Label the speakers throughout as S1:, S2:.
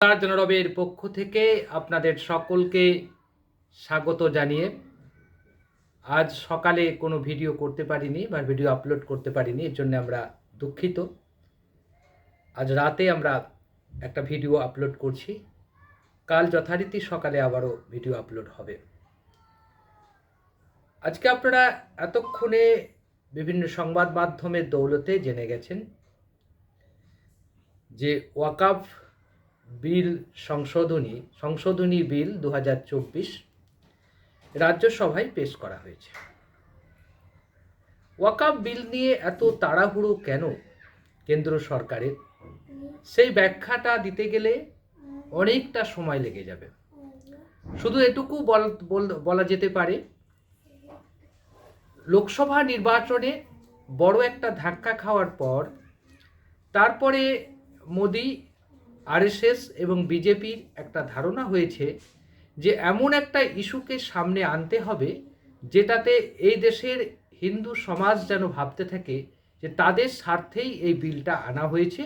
S1: জনরবের পক্ষ থেকে আপনাদের সকলকে স্বাগত জানিয়ে আজ সকালে কোনো ভিডিও করতে পারিনি বা ভিডিও আপলোড করতে পারিনি, এর জন্য আমরা দুঃখিত। আজ রাতে আমরা একটা ভিডিও আপলোড করছি, কাল যথারীতি সকালে আবারও ভিডিও আপলোড হবে। আজকে আপনারা এতক্ষণে বিভিন্ন সংবাদ মাধ্যমের দৌলতে জেনে গেছেন যে ওয়াকফ বিল সংশোধনী বিল 2024 রাজ্যসভায় পেশ করা হয়েছে। ওয়াকফ বিল নিয়ে এত তাড়াহুড়ো কেন কেন্দ্র সরকারের, সেই ব্যাখ্যাটা দিতে গেলে অনেকটা সময় লেগে যাবে। শুধু এটুকু বলা যেতে পারে, লোকসভা নির্বাচনে বড় একটা ধাক্কা খাওয়ার পর তারপরে মোদি, আরএসএস এবং বিজেপির একটা ধারণা হয়েছে যে এমন একটা ইস্যুকে সামনে আনতে হবে যেটাতে এই দেশের হিন্দু সমাজ যেন ভাবতে থাকে যে তাদের স্বার্থেই এই বিলটা আনা হয়েছে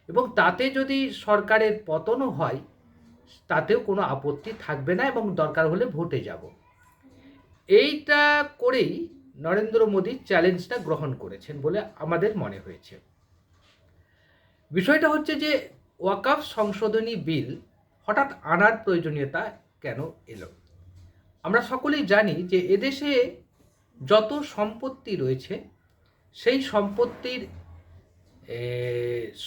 S1: এবং তাতে যদি সরকারের পতনও হয় তাতেও কোনো আপত্তি থাকবে না এবং দরকার হলে ভোটে যাব। এইটা করেই নরেন্দ্র মোদী চ্যালেঞ্জটা গ্রহণ করেছেন বলে আমাদের মনে হয়েছে। বিষয়টা হচ্ছে যে ওয়াকফ সংশোধনী বিল হঠাৎ আনার প্রয়োজনীয়তা কেন এলো। আমরা সকলেই জানি যে এদেশে যত সম্পত্তি রয়েছে সেই সম্পত্তির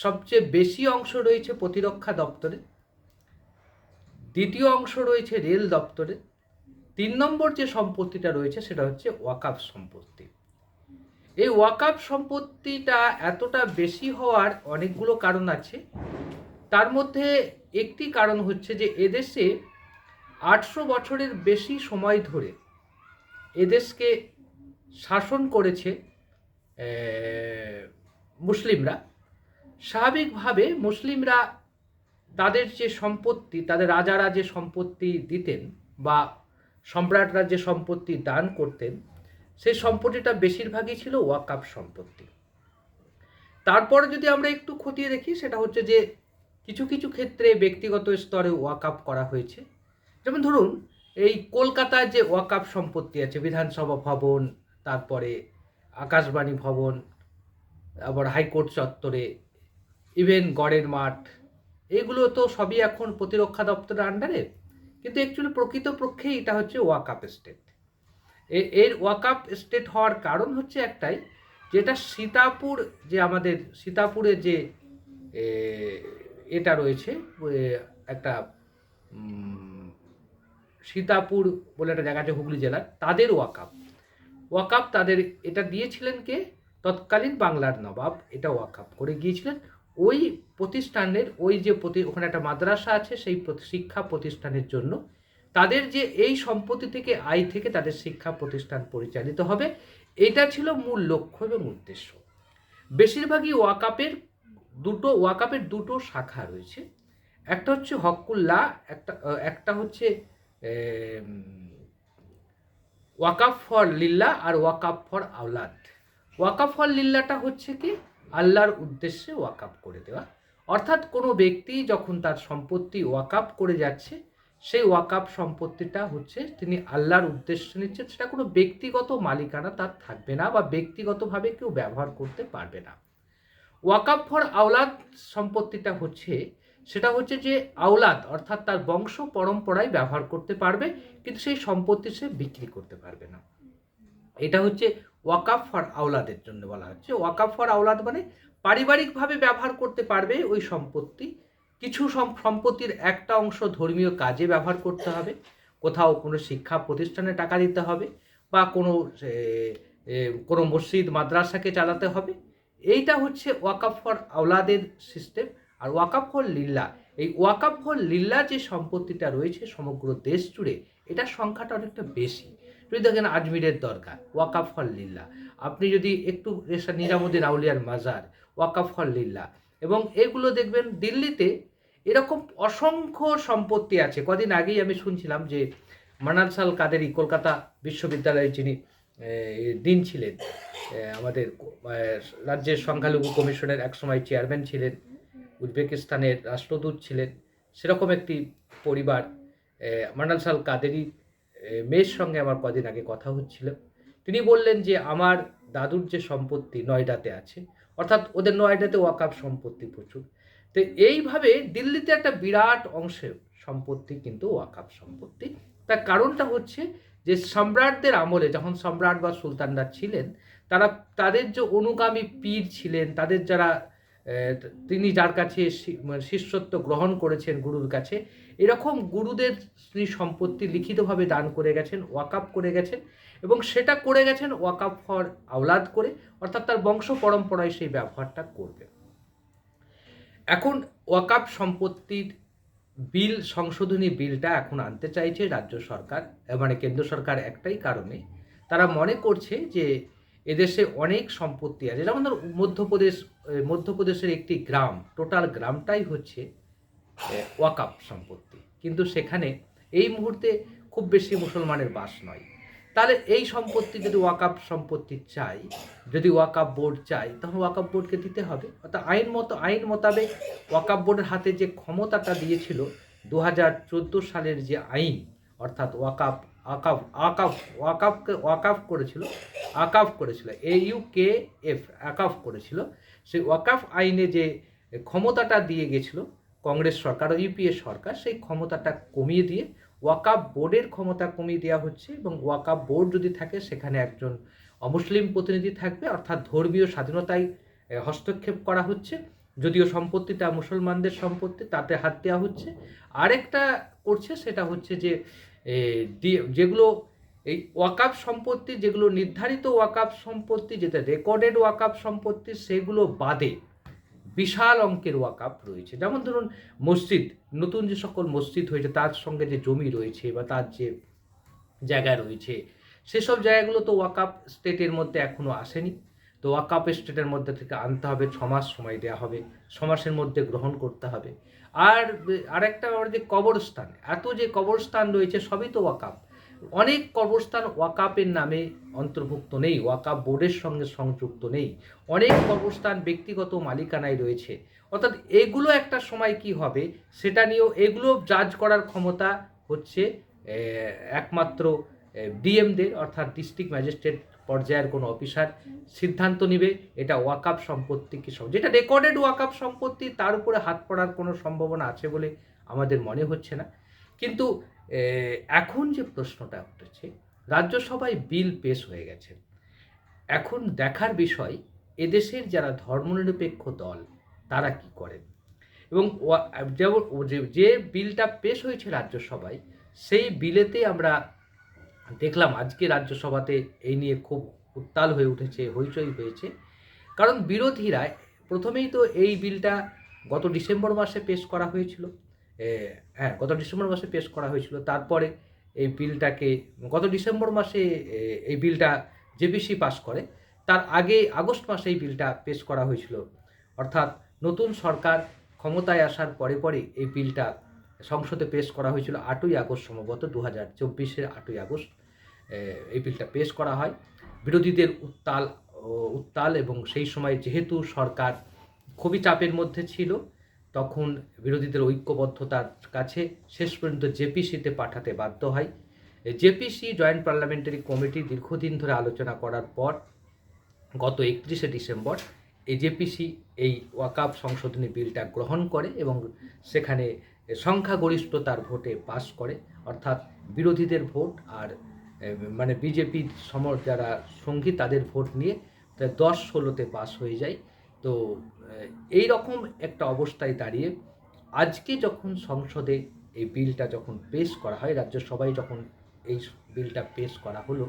S1: সবচেয়ে বেশি অংশ রয়েছে প্রতিরক্ষা দপ্তরে, দ্বিতীয় অংশ রয়েছে রেল দপ্তরে, 3 নম্বর যে সম্পত্তিটা রয়েছে সেটা হচ্ছে ওয়াকফ সম্পত্তি। এই ওয়াকফ সম্পত্তিটা এতটা বেশি হওয়ার অনেকগুলো কারণ আছে। তার মধ্যে একটি কারণ হচ্ছে যে এদেশে 800 বছরের বেশি সময় ধরে এদেশকে শাসন করেছে মুসলিমরা। স্বাভাবিকভাবে মুসলিমরা তাদের যে সম্পত্তি, তাদের রাজারা যে সম্পত্তি দিতেন বা সম্রাটরা যে সম্পত্তি দান করতেন, সেই সম্পত্তিটা বেশিরভাগই ছিল ওয়াকফ সম্পত্তি। তারপরে যদি আমরা একটু খতিয়ে দেখি, সেটা হচ্ছে যে কিছু কিছু ক্ষেত্রে ব্যক্তিগত স্তরে ওয়াকফ করা হয়েছে। যেমন ধরুন, এই কলকাতায় যে ওয়াকফ সম্পত্তি আছে, বিধানসভা ভবন, তারপরে আকাশবাণী ভবন, আবার হাইকোর্ট চত্বরে, ইভেন গড়ের মাঠ, এগুলো তো সবই এখন প্রতিরক্ষা দপ্তরের আন্ডারে, কিন্তু অ্যাকচুয়ালি প্রকৃতপক্ষে এটা হচ্ছে ওয়াকফ এস্টেট। এর ওয়াকফ এস্টেট হওয়ার কারণ হচ্ছে একটাই, যেটা সীতাপুর, যে আমাদের সীতাপুরে যে এটা রয়েছে, একটা সীতাপুর বলে একটা জায়গা আছে হুগলি জেলার, তাদের ওয়াকফ তাদের এটা দিয়েছিলেন কে? তৎকালীন বাংলার নবাব এটা ওয়াকফ করে গিয়েছিলেন। ওই প্রতিষ্ঠানের ওই যে ওখানে একটা মাদ্রাসা আছে, সেই শিক্ষা প্রতিষ্ঠানের জন্য তাদের যে এই সম্পত্তি থেকে আয় থেকে তাদের শিক্ষা প্রতিষ্ঠান পরিচালিত হবে, এটা ছিল মূল লক্ষ্য এবং উদ্দেশ্য। বেশিরভাগই ওয়াকফের দুটো শাখা রয়েছে। একটা হচ্ছে হকুল্লাহ, একটা হচ্ছে ওয়াকফ ফর লিল্লাহ আর ওয়াকফ ফর আওলাদ। ওয়াকফ ফর লিল্লাহটা হচ্ছে কি, আল্লাহর উদ্দেশ্যে ওয়াকফ করে দেওয়া। অর্থাৎ কোনো ব্যক্তি যখন তার সম্পত্তি ওয়াকফ করে যাচ্ছে, সেই ওয়াকফ সম্পত্তিটা হচ্ছে তিনি আল্লাহর উদ্দেশ্যে নিচ্ছেন, সেটা কোনো ব্যক্তিগত মালিকানা তার থাকবে না বা ব্যক্তিগতভাবে কেউ ব্যবহার করতে পারবে না। ওয়াকফ ফর আওলাদ সম্পত্তিটা হচ্ছে, সেটা হচ্ছে যে আওলাদ অর্থাৎ তার বংশ পরম্পরায় ব্যবহার করতে পারবে, কিন্তু সেই সম্পত্তি সে বিক্রি করতে পারবে না। এটা হচ্ছে ওয়াকফ ফর আওলাদের জন্য বলা হচ্ছে। ওয়াকফ ফর আওলাদ মানে পারিবারিকভাবে ব্যবহার করতে পারবে ওই সম্পত্তি। কিছু সম্পত্তির একটা অংশ ধর্মীয় কাজে ব্যবহার করতে হবে, কোথাও কোনো শিক্ষা প্রতিষ্ঠানে টাকা দিতে হবে, বা কোনো মসজিদ মাদ্রাসাকে চালাতে হবে। এইটা হচ্ছে ওয়াকফ ফর আওলাদের সিস্টেম। আর ওয়াকফ ফর লিল্লাহ, এই ওয়াকফ ফর লিল্লাহ যে সম্পত্তিটা রয়েছে সমগ্র দেশ জুড়ে, এটার সংখ্যাটা অনেকটা বেশি। যদি দেখেন আজমিরের দরগা ওয়াকফ ফর লিল্লাহ, আপনি যদি একটু নিজামুদ্দিন আউলিয়ার মাজার ওয়াকফ ফর লিল্লাহ, এবং এগুলো দেখবেন দিল্লিতে এরকম অসংখ্য সম্পত্তি আছে। কদিন আগেই আমি শুনছিলাম যে মানানসাল কাদেরি কলকাতা বিশ্ববিদ্যালয়ের যিনি ডিন ছিলেন, আমাদের রাজ্যের সংখ্যালঘু কমিশনের একসময় চেয়ারম্যান ছিলেন, উজবেকিস্তানের রাষ্ট্রদূত ছিলেন, সেরকম একটি পরিবার, মান্নান সাল কাদেরী মেয়ের সঙ্গে আমার কদিন আগে কথা হচ্ছিল। তিনি বললেন যে আমার দাদুর যে সম্পত্তি নয়ডাতে আছে, অর্থাৎ ওদের নয়ডাতে ওয়াকাফ সম্পত্তি প্রচুর। তো এইভাবে দিল্লিতে একটা বিরাট অংশের সম্পত্তি কিন্তু ওয়াকাফ সম্পত্তি। তার কারণটা হচ্ছে যে সম্রাটদের আমলে, যখন সম্রাট বা সুলতানরা ছিলেন, তারা তাদের যে অনুগামী পীর ছিলেন, তাদের যারা তিনি যার কাছে শিষ্যত্ব গ্রহণ করেছেন গুরুর কাছে, এরকম গুরুদের তিনি সম্পত্তি লিখিতভাবে দান করে গেছেন, ওয়াকাফ করে গেছেন, এবং সেটা করে গেছেন ওয়াকাফ ফর আওলাদ করে, অর্থাৎ তার বংশ পরম্পরায় সেই ব্যবহারটা করবে। এখন ওয়াকাফ সম্পত্তির বিল, সংশোধনী বিলটা এখন আনতে চাইছে রাজ্য সরকার, মানে কেন্দ্র সরকার, একটাই কারণে তারা মনে করছে যে এদেশে অনেক সম্পত্তি আছে। যেমন ধর মধ্যপ্রদেশের একটি গ্রাম, টোটাল গ্রামটাই হচ্ছে ওয়াকাফ সম্পত্তি, কিন্তু সেখানে এই মুহূর্তে খুব বেশি মুসলমানের বাস নয়। তাহলে এই সম্পত্তি যদি ওয়াকাফ সম্পত্তি চাই, যদি ওয়াকাফ বোর্ড চাই, তখন ওয়াকাফ বোর্ডকে দিতে হবে। অর্থাৎ আইন মোতাবেক ওয়াকাফ বোর্ডের হাতে যে ক্ষমতাটা দিয়েছিল 2014 সালের যে আইন, অর্থাৎ ওয়াকাফ করেছিল, AUKF আকাফ করেছিল, সেই ওয়াকাফ আইনে যে ক্ষমতাটা দিয়ে গেছিল কংগ্রেস সরকার ও ইউপিএ সরকার, সেই ক্ষমতাটা কমিয়ে দিয়ে ওয়াকাফ বোর্ডের ক্ষমতা কমিয়ে দেওয়া হচ্ছে। এবং ওয়াকাফ বোর্ড যদি থাকে, সেখানে একজন অমুসলিম প্রতিনিধি থাকবে, অর্থাৎ ধর্মীয় স্বাধীনতায় হস্তক্ষেপ করা হচ্ছে। যদিও সম্পত্তিটা মুসলমানদের সম্পত্তি, তাতে হাত দেওয়া হচ্ছে। আরেকটা করছে, সেটা হচ্ছে যে যেগুলো এই ওয়াকাফ সম্পত্তি, যেগুলো নির্ধারিত ওয়াকাফ সম্পত্তি, যেটা রেকর্ডেড ওয়াকাফ সম্পত্তি, সেগুলো বাদে বিশাল অঙ্কের ওয়াকাফ রয়েছে। যেমন ধরুন মসজিদ, নতুন যে সকল মসজিদ হয়েছে, তার সঙ্গে যে জমি রয়েছে বা তার যে জায়গা রয়েছে, সেসব জায়গাগুলো তো ওয়াকাফ স্টেটের মধ্যে এখনও আসেনি। তো ওয়াকাফ স্টেটের মধ্যে থেকে আনতে হবে, 6 মাস সময় দেওয়া হবে, 6 মাসের মধ্যে গ্রহণ করতে হবে। আর আরেকটা যে কবরস্থান, এত যে কবরস্থান রয়েছে, সবই তো ওয়াকাফ। অনেক কবরস্থান ওয়াকাফের নামে অন্তর্ভুক্ত নেই, ওয়াকাফ বোর্ডের সঙ্গে সংযুক্ত নেই। অনেক কবরস্থান ব্যক্তিগত মালিকানায় রয়েছে। অর্থাৎ এগুলো একটা সময় কি হবে, সেটা নিয়েও এগুলো জাজ করার ক্ষমতা হচ্ছে একমাত্র ডিএমদের, অর্থাৎ ডিস্ট্রিক্ট ম্যাজিস্ট্রেট পর্যায়ের কোনো অফিসার সিদ্ধান্ত নেবে এটা ওয়াকাফ সম্পত্তি কি সব, যেটা রেকর্ডেড ওয়াকাফ সম্পত্তি, তার উপরে হাত পড়ার কোনো সম্ভাবনা আছে বলে আমাদের মনে হচ্ছে না। কিন্তু এখন যে প্রশ্নটা উঠেছে, রাজ্যসভায় বিল পেশ হয়ে গেছে। এখন দেখার বিষয়, এদেশের যারা ধর্মনিরপেক্ষ দল তারা কি করেন। এবং যে বিলটা পেশ হয়েছে রাজ্যসভায়, সেই বিলেতে আমরা দেখলাম আজকে রাজ্যসভাতে এই নিয়ে খুব উত্তাল হয়ে উঠেছে, হইচই হয়েছে। কারণ বিরোধীরা প্রথমেই তো এই বিলটা গত ডিসেম্বর মাসে পেশ করা হয়েছিল, গত ডিসেম্বর মাসে পেশ করা হয়েছিল। তারপরে এই বিলটাকে গত ডিসেম্বর মাসে এই বিলটা জেপিসি পাস করে, তার আগে আগস্ট মাসে এই বিলটা পেশ করা হয়েছিল। অর্থাৎ নতুন সরকার ক্ষমতায় আসার পরে পরে এই বিলটা সংসদে পেশ করা হয়েছিল 8ই আগস্ট, সম্ভবত 2024-এর 8ই আগস্ট এই বিলটা পেশ করা হয়। বিরোধীদের উত্তাল এবং সেই সময় যেহেতু সরকার খুবই চাপের মধ্যে ছিল, তখন বিরোধীদের ঐক্যবদ্ধতার কাছে শেষ পর্যন্ত জেপিসিতে পাঠাতে বাধ্য হয়। জেপিসি জয়েন্ট পার্লামেন্টারি কমিটি দীর্ঘদিন ধরে আলোচনা করার পর গত 31শে ডিসেম্বর এই জেপিসি এই ওয়াকাফ সংশোধনী বিলটা গ্রহণ করে এবং সেখানে সংখ্যাগরিষ্ঠতার ভোটে পাস করে। অর্থাৎ বিরোধীদের ভোট আর মানে বিজেপির যারা সঙ্গী, তাদের ভোট নিয়ে 10-16তে পাস হয়ে যায়। তো এই রকম একটা অবস্থায় দাঁড়িয়ে আজকে যখন সংসদে এই বিলটা যখন পেশ করা হয়, রাজ্যসভায় যখন এই বিলটা পেশ করা হলো,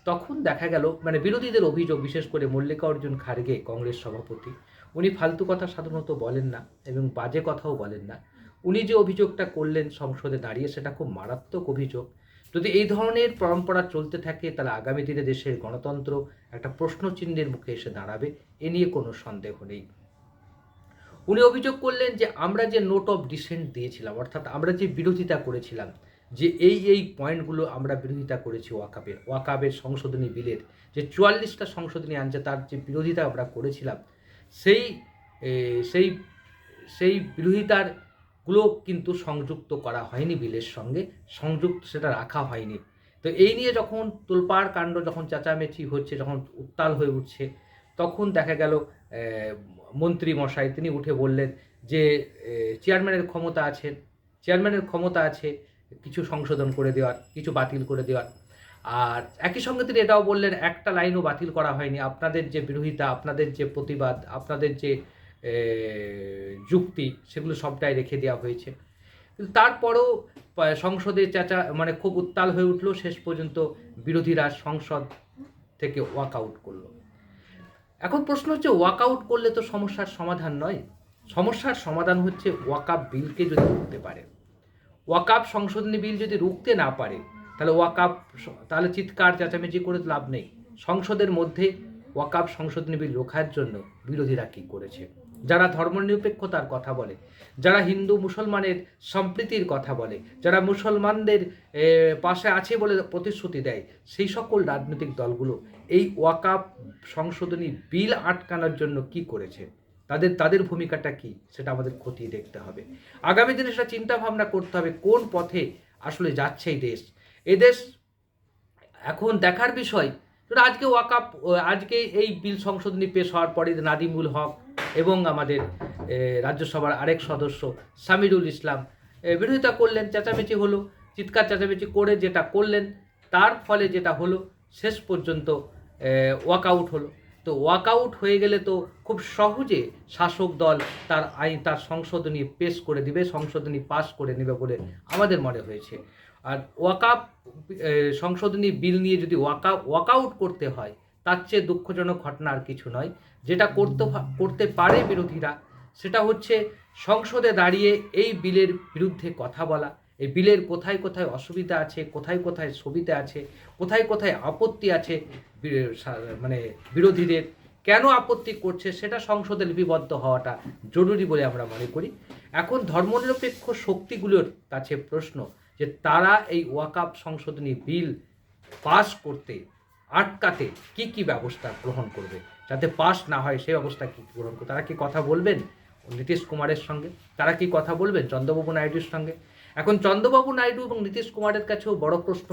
S1: তখন দেখা গেল মানে বিরোধীদের অভিযোগ, বিশেষ করে মল্লিকার্জুন খার্গে কংগ্রেস সভাপতি, উনি ফালতু কথা সাধারণত বলেন না এবং বাজে কথাও বলেন না। উনি যে অভিযোগটা করলেন সংসদে দাঁড়িয়ে, সেটা খুব মারাত্মক অভিযোগ। যদি এই ধরনের পরম্পরা চলতে থাকে, তাহলে আগামী দিনে দেশের গণতন্ত্র একটা প্রশ্নচিহ্নের মুখে এসে দাঁড়াবে, এ নিয়ে কোনো সন্দেহ নেই। উনি অভিযোগ করলেন যে আমরা যে নোট অফ ডিসেন্ট দিয়েছিলাম, অর্থাৎ আমরা যে বিরোধিতা করেছিলাম, যে এই পয়েন্টগুলো আমরা বিরোধিতা করেছি ওয়াকাবের সংশোধনী বিলের যে 44টা সংশোধনী আনছে, তার যে বিরোধিতা আমরা করেছিলাম, সেই সেই সেই বিরোধিতার গুলো কিন্তু সংযুক্ত করা হয়নি বিলের সঙ্গে, সংযুক্ত সেটা রাখা হয়নি। তো এই নিয়ে যখন তোলপাড় কাণ্ড, যখন চেঁচামেচি হচ্ছে, যখন উত্তাল হয়ে উঠছে, তখন দেখা গেল মন্ত্রী মশাই তিনি উঠে বললেন যে চেয়ারম্যানের ক্ষমতা আছে কিছু সংশোধন করে দেওয়ার, কিছু বাতিল করে দেওয়ার। আর একই সঙ্গে তিনি এটাও বললেন একটা লাইনও বাতিল করা হয়নি, আপনাদের যে বিরোধিতা, আপনাদের যে প্রতিবাদ, আপনাদের যে যুক্তি, সেগুলো সবটাই রেখে দেওয়া হয়েছে। কিন্তু তারপরেও সংসদে মানে খুব উত্তাল হয়ে উঠলো, শেষ পর্যন্ত বিরোধীরা সংসদ থেকে ওয়াক আউট করলো। এখন প্রশ্ন হচ্ছে, ওয়াক আউট করলে তো সমস্যার সমাধান নয়। সমস্যার সমাধান হচ্ছে ওয়াকআপ বিলকে যদি রুখতে পারে। ওয়াকআপ সংশোধনী বিল যদি রুখতে না পারে, তাহলে চিৎকার চেঁচামেচি করে লাভ নেই। সংসদের মধ্যে ওয়াকআপ সংশোধনী বিল রোখার জন্য বিরোধীরা কী করেছে? যারা ধর্মনিরপেক্ষতার কথা বলে, যারা হিন্দু মুসলমানের সম্প্রীতির কথা বলে, যারা মুসলমানদের পাশে আছে বলে প্রতিশ্রুতি দেয়, সেই সকল রাজনৈতিক দলগুলো এই ওয়াকআপ সংশোধনী বিল আটকানোর জন্য কি করেছে? তাদের ভূমিকাটা কি, সেটা আমাদের খতিয়ে দেখতে হবে। আগামী দিনে সেটা চিন্তা ভাবনা করতে হবে, কোন পথে আসলে যাচ্ছে এই দেশ। এখন দেখার বিষয়, আজকে এই বিল সংশোধনী পেশ হওয়ার পরে নাদিমুল হক এবং আমাদের রাজ্যসভার আরেক সদস্য সামিরুল ইসলাম বিরোধিতা করলেন, চেঁচামেচি হলো, চিৎকার চেঁচামেচি করে যেটা করলেন, তার ফলে যেটা হলো, শেষ পর্যন্ত ওয়াকআউট হলো। তো ওয়াকআউট হয়ে গেলে তো খুব সহজে শাসক দল তার সংশোধনী পেশ করে দিবে, সংশোধনী পাস করে নেবে বলে আমাদের মনে হয়েছে। আর ওয়াকআপ সংশোধনী বিল নিয়ে যদি ওয়াকআউট করতে হয়, তার চেয়ে দুঃখজনক ঘটনা আর কিছু নয়। যেটা করতে পারে বিরোধীরা, সেটা হচ্ছে সংসদে দাঁড়িয়ে এই বিলের বিরুদ্ধে কথা বলা, এই বিলের কোথায় কোথায় অসুবিধা আছে, কোথায় কোথায় সুবিধা আছে, কোথায় কোথায় আপত্তি আছে, মানে বিরোধীদের কেন আপত্তি করছে সেটা সংসদে লিপিবদ্ধ হওয়াটা জরুরি বলে আমরা মনে করি। এখন ধর্মনিরপেক্ষ শক্তিগুলোর কাছে প্রশ্ন যে তারা এই ওয়াকআপ সংশোধনী বিল পাস করতে, আটকাতে কি ব্যবস্থা গ্রহণ করবে, যাতে পাস না হয় সেই ব্যবস্থা কি গ্রহণ করবে। তারা কি কথা বলবেন নীতিশ কুমারের সঙ্গে? তারা কি কথা বলবেন চন্দ্রবাবু নাইডুর সঙ্গে? এখন চন্দ্রবাবু নাইডু এবং নীতিশ কুমারের কাছেও বড় প্রশ্ন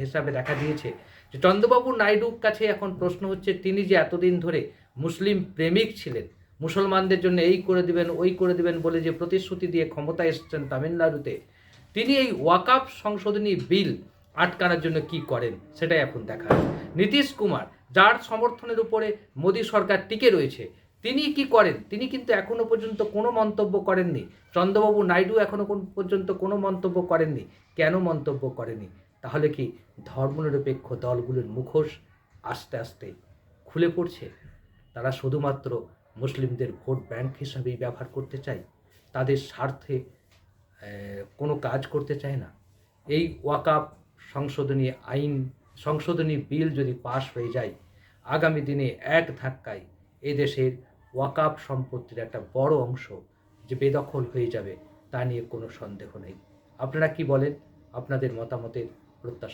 S1: হিসাবে দেখা দিয়েছে যে চন্দ্রবাবু নাইডুর কাছে এখন প্রশ্ন হচ্ছে, তিনি যে এতদিন ধরে মুসলিম প্রেমিক ছিলেন, মুসলমানদের জন্য এই করে দিবেন ওই করে দিবেন বলে যে প্রতিশ্রুতি দিয়ে ক্ষমতায় এসেছেন তামিলনাড়ুতে, তিনি এই ওয়াকআপ সংশোধনী বিল আটকানোর জন্য কি করেন সেটাই এখন দেখা। নীতিশ কুমার, যার সমর্থনের উপরে মোদী সরকার টিকে রয়েছে, তিনি কি করেন? তিনি কিন্তু এখনো পর্যন্ত কোনো মন্তব্য করেননি। চন্দ্রবাবু নাইডু এখনো পর্যন্ত কোনো মন্তব্য করেননি। কেন মন্তব্য করেনি? তাহলে কি ধর্মনিরপেক্ষ দলগুলোর মুখোশ আস্তে আস্তে খুলে পড়ছে? তারা শুধুমাত্র মুসলিমদের ভোট ব্যাংক হিসাবেই ব্যবহার করতে চায়, তাদের স্বার্থে কোনো কাজ করতে চায় না। এই ওয়াকআপ সংশোধনী বিল যদি পাশ হয়ে যায়, আগামী দিনে এক ধাক্কায় এদেশের ওয়াকআপ সম্পত্তির একটা বড় অংশ যে বেদখল হয়ে যাবে, তা নিয়ে কোনো সন্দেহ নেই। আপনারা কি বলেন? আপনাদের মতামতের প্রত্যাশা।